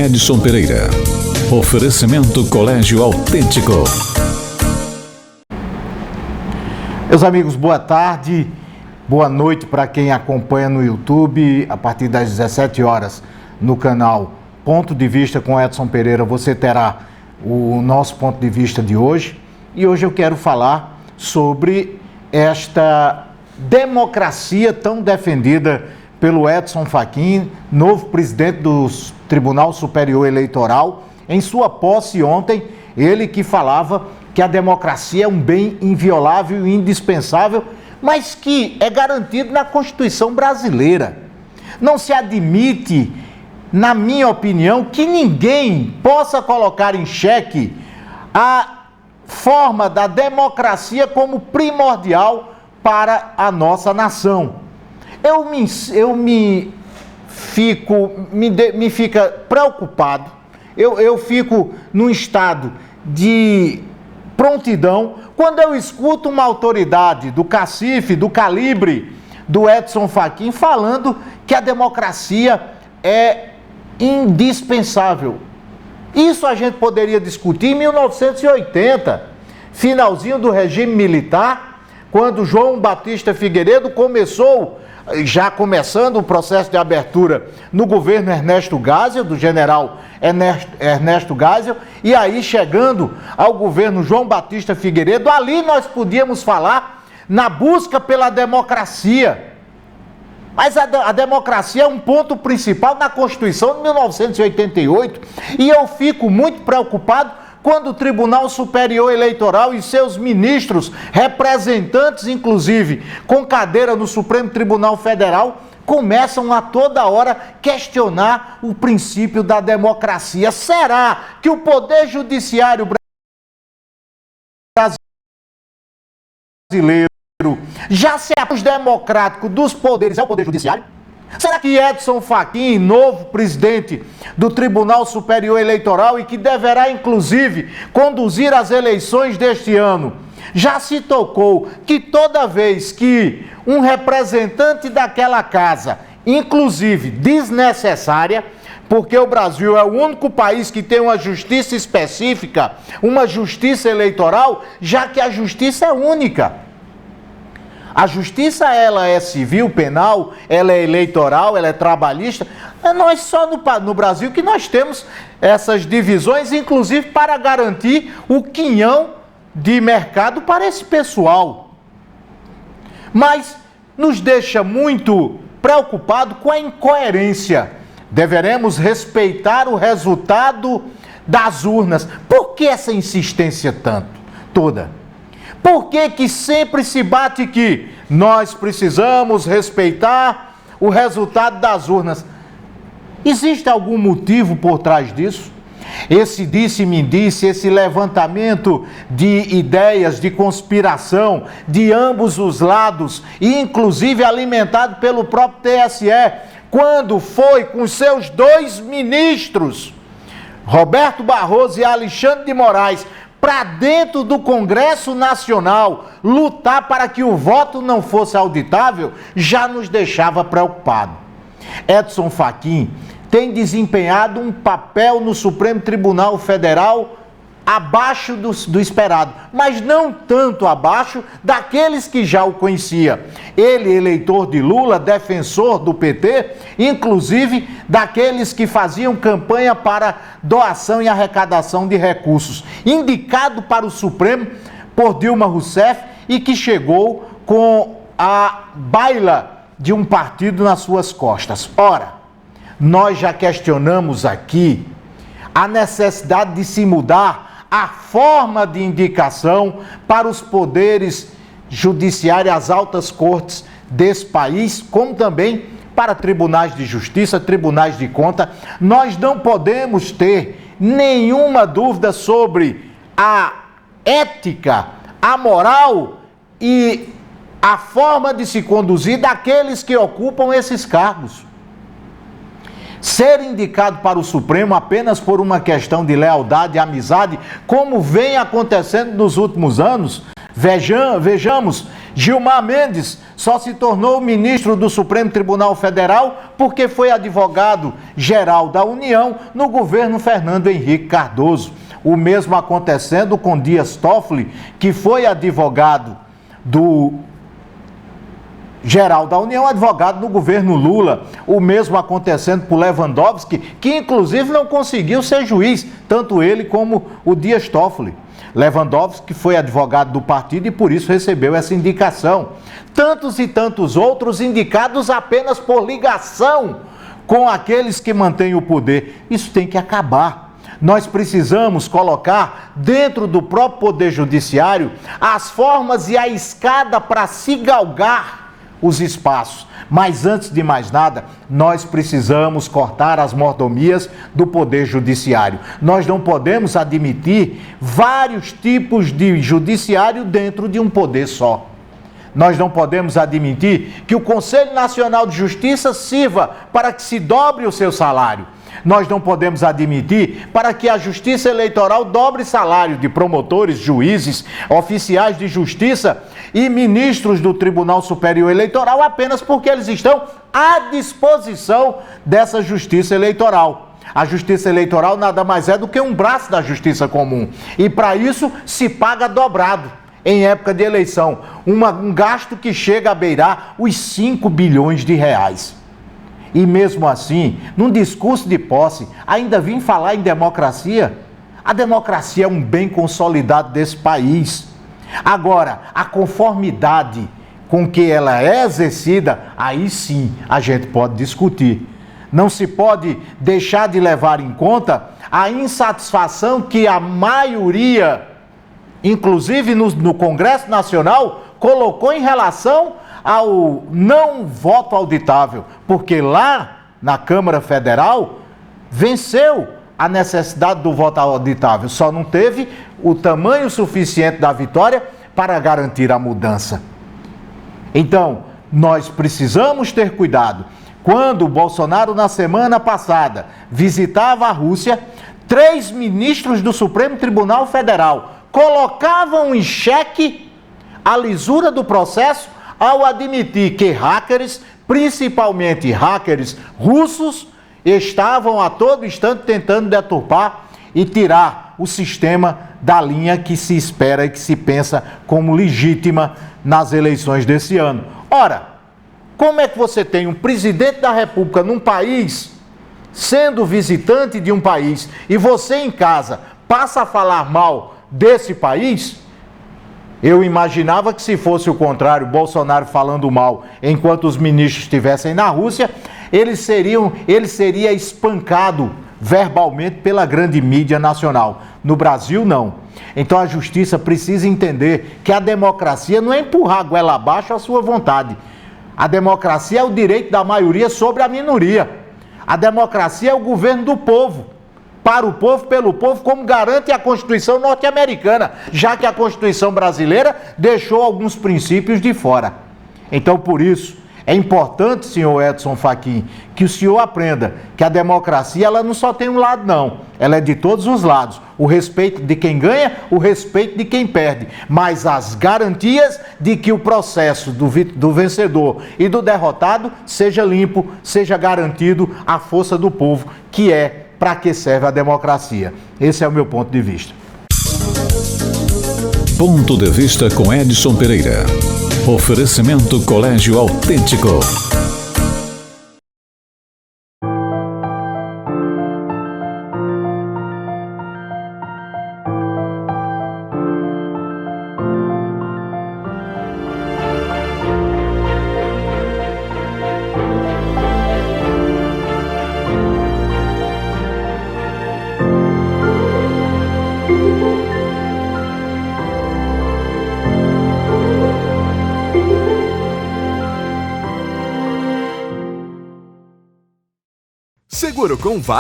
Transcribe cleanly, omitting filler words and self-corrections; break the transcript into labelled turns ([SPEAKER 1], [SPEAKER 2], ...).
[SPEAKER 1] Edson Pereira. Oferecimento Colégio Autêntico.
[SPEAKER 2] Meus amigos, boa tarde, boa noite para quem acompanha no YouTube. A partir das 17 horas no canal Ponto de Vista com Edson Pereira, você terá o nosso ponto de vista de hoje. E hoje eu quero falar sobre esta democracia tão defendida pelo Edson Fachin, novo presidente do Tribunal Superior Eleitoral. Em sua posse ontem, ele que falava que a democracia é um bem inviolável e indispensável, mas que é garantido na Constituição brasileira. Não se admite, na minha opinião, que ninguém possa colocar em xeque a forma da democracia como primordial para a nossa nação. Me fica preocupado, eu fico num estado de prontidão quando eu escuto uma autoridade do cacife, do calibre do Edson Fachin falando que a democracia é indispensável. Isso a gente poderia discutir em 1980, finalzinho do regime militar, quando João Batista Figueiredo começando o processo de abertura no governo Ernesto Geisel, do general Ernesto Geisel, e aí chegando ao governo João Batista Figueiredo, ali nós podíamos falar na busca pela democracia. Mas a democracia é um ponto principal na Constituição de 1988, e eu fico muito preocupado quando o Tribunal Superior Eleitoral e seus ministros, representantes inclusive com cadeira no Supremo Tribunal Federal, começam a toda hora questionar o princípio da democracia. Será que o Poder Judiciário brasileiro já se aproxima democrático dos poderes é o Poder Judiciário? Será que Edson Fachin, novo presidente do Tribunal Superior Eleitoral e que deverá inclusive conduzir as eleições deste ano, já se tocou que toda vez que um representante daquela casa, inclusive desnecessária, porque o Brasil é o único país que tem uma justiça específica, uma justiça eleitoral, já que a justiça é única. A justiça, ela é civil, penal, ela é eleitoral, ela é trabalhista. Nós só no Brasil que nós temos essas divisões, inclusive para garantir o quinhão de mercado para esse pessoal. Mas nos deixa muito preocupado com a incoerência. Deveremos respeitar o resultado das urnas. Por que essa insistência toda? Por que sempre se bate que nós precisamos respeitar o resultado das urnas? Existe algum motivo por trás disso? Esse disse-me-disse, esse levantamento de ideias de conspiração de ambos os lados, e inclusive alimentado pelo próprio TSE, quando foi com seus dois ministros, Roberto Barroso e Alexandre de Moraes, para dentro do Congresso Nacional, lutar para que o voto não fosse auditável, já nos deixava preocupados. Edson Fachin tem desempenhado um papel no Supremo Tribunal Federal abaixo do esperado, mas não tanto abaixo daqueles que já o conhecia. Ele, eleitor de Lula, defensor do PT, inclusive daqueles que faziam campanha para doação e arrecadação de recursos, indicado para o Supremo por Dilma Rousseff e que chegou com a baila de um partido nas suas costas. Ora, nós já questionamos aqui a necessidade de se mudar a forma de indicação para os poderes judiciários, as altas cortes desse país, como também para tribunais de justiça, tribunais de conta. Nós não podemos ter nenhuma dúvida sobre a ética, a moral e a forma de se conduzir daqueles que ocupam esses cargos. Ser indicado para o Supremo apenas por uma questão de lealdade e amizade, como vem acontecendo nos últimos anos, vejamos Gilmar Mendes só se tornou ministro do Supremo Tribunal Federal porque foi advogado-geral da União no governo Fernando Henrique Cardoso. O mesmo acontecendo com Dias Toffoli, que foi advogado do geral da União, advogado no governo Lula. O mesmo acontecendo com Lewandowski, que inclusive não conseguiu ser juiz, tanto ele como o Dias Toffoli. Lewandowski foi advogado do partido e por isso recebeu essa indicação. Tantos e tantos outros indicados apenas por ligação com aqueles que mantêm o poder. Isso tem que acabar. Nós precisamos colocar dentro do próprio Poder Judiciário as formas e a escada para se galgar os espaços. Mas antes de mais nada, nós precisamos cortar as mordomias do Poder Judiciário. Nós não podemos admitir vários tipos de judiciário dentro de um poder só. Nós não podemos admitir que o Conselho Nacional de Justiça sirva para que se dobre o seu salário. Nós não podemos admitir para que a Justiça Eleitoral dobre salário de promotores, juízes, oficiais de justiça e ministros do Tribunal Superior Eleitoral apenas porque eles estão à disposição dessa Justiça Eleitoral. A Justiça Eleitoral nada mais é do que um braço da Justiça Comum. E para isso se paga dobrado em época de eleição. Um gasto que chega a beirar os 5 bilhões de reais. E mesmo assim, num discurso de posse, ainda vim falar em democracia. A democracia é um bem consolidado desse país. Agora, a conformidade com que ela é exercida, aí sim a gente pode discutir. Não se pode deixar de levar em conta a insatisfação que a maioria, inclusive no Congresso Nacional, colocou em relação ao não voto auditável, porque lá na Câmara Federal venceu a necessidade do voto auditável, só não teve o tamanho suficiente da vitória para garantir a mudança. Então, nós precisamos ter cuidado. Quando o Bolsonaro, na semana passada, visitava a Rússia, 3 ministros do Supremo Tribunal Federal colocavam em xeque a lisura do processo ao admitir que hackers, principalmente hackers russos, estavam a todo instante tentando deturpar e tirar o sistema da linha que se espera e que se pensa como legítima nas eleições desse ano. Ora, como é que você tem um presidente da República num país, sendo visitante de um país, e você em casa passa a falar mal desse país? Eu imaginava que se fosse o contrário, Bolsonaro falando mal enquanto os ministros estivessem na Rússia, ele seria espancado verbalmente pela grande mídia nacional. No Brasil, não. Então a justiça precisa entender que a democracia não é empurrar a goela abaixo à sua vontade. A democracia é o direito da maioria sobre a minoria. A democracia é o governo do povo. Para o povo, pelo povo, como garante a Constituição norte-americana, já que a Constituição brasileira deixou alguns princípios de fora. Então, por isso, é importante, senhor Edson Fachin, que o senhor aprenda que a democracia ela não só tem um lado, não. Ela é de todos os lados. O respeito de quem ganha, o respeito de quem perde. Mas as garantias de que o processo do vencedor e do derrotado seja limpo, seja garantido a força do povo, que é para que serve a democracia. Esse é o meu ponto de vista.
[SPEAKER 1] Ponto de vista com Edson Pereira. Oferecimento Colégio Autêntico.
[SPEAKER 3] Seguro com vários